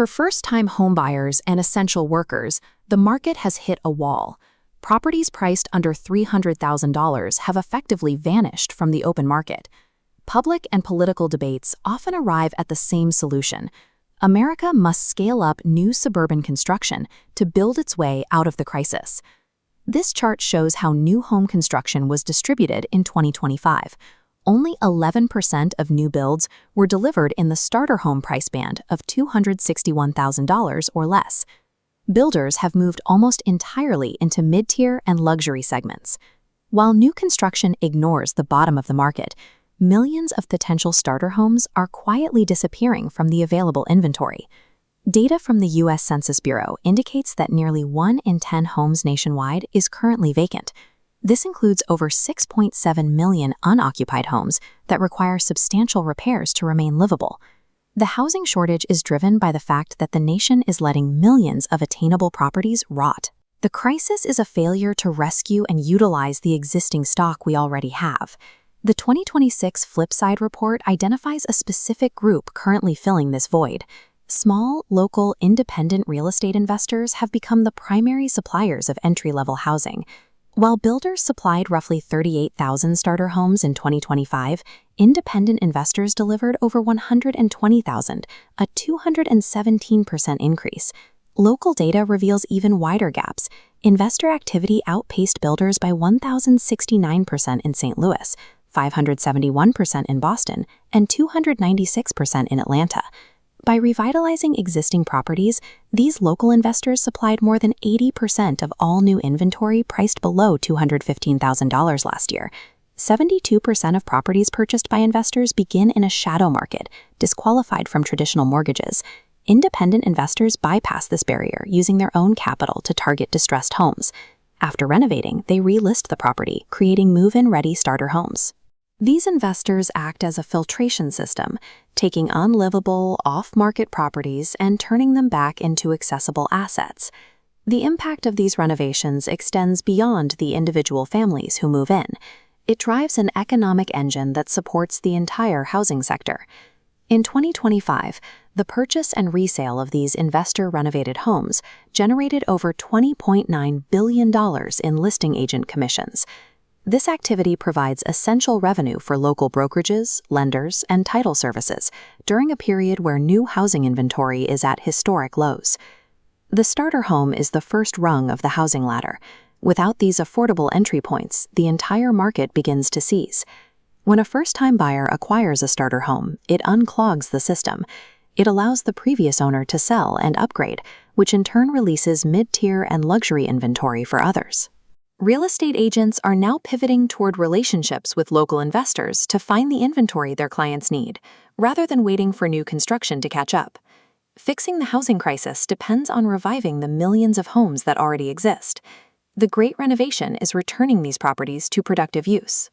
For first-time homebuyers and essential workers, the market has hit a wall. Properties priced under $300,000 have effectively vanished from the open market. Public and political debates often arrive at the same solution. America must scale up new suburban construction to build its way out of the crisis. This chart shows how new home construction was distributed in 2025. Only 11% of new builds were delivered in the starter home price band of $261,000 or less. Builders have moved almost entirely into mid-tier and luxury segments. While new construction ignores the bottom of the market, millions of potential starter homes are quietly disappearing from the available inventory. Data from the U.S. Census Bureau indicates that nearly 1 in 10 homes nationwide is currently vacant. This includes over 6.7 million unoccupied homes that require substantial repairs to remain livable. The housing shortage is driven by the fact that the nation is letting millions of attainable properties rot. The crisis is a failure to rescue and utilize the existing stock we already have. The 2026 Flipside report identifies a specific group currently filling this void. Small, local, independent real estate investors have become the primary suppliers of entry-level housing. While builders supplied roughly 38,000 starter homes in 2025, independent investors delivered over 120,000, a 217% increase. Local data reveals even wider gaps. Investor activity outpaced builders by 1,069% in St. Louis, 571% in Boston, and 296% in Atlanta. By revitalizing existing properties, these local investors supplied more than 80% of all new inventory priced below $215,000 last year. 72% of properties purchased by investors begin in a shadow market, disqualified from traditional mortgages. Independent investors bypass this barrier using their own capital to target distressed homes. After renovating, they relist the property, creating move-in-ready starter homes. These investors act as a filtration system, taking unlivable, off-market properties and turning them back into accessible assets. The impact of these renovations extends beyond the individual families who move in. It drives an economic engine that supports the entire housing sector. In 2025, the purchase and resale of these investor-renovated homes generated over $20.9 billion in listing agent commissions. This activity provides essential revenue for local brokerages, lenders, and title services during a period where new housing inventory is at historic lows. The starter home is the first rung of the housing ladder. Without these affordable entry points, the entire market begins to seize. When a first-time buyer acquires a starter home, it unclogs the system. It allows the previous owner to sell and upgrade, which in turn releases mid-tier and luxury inventory for others. Real estate agents are now pivoting toward relationships with local investors to find the inventory their clients need, rather than waiting for new construction to catch up. Fixing the housing crisis depends on reviving the millions of homes that already exist. The Great Renovation is returning these properties to productive use.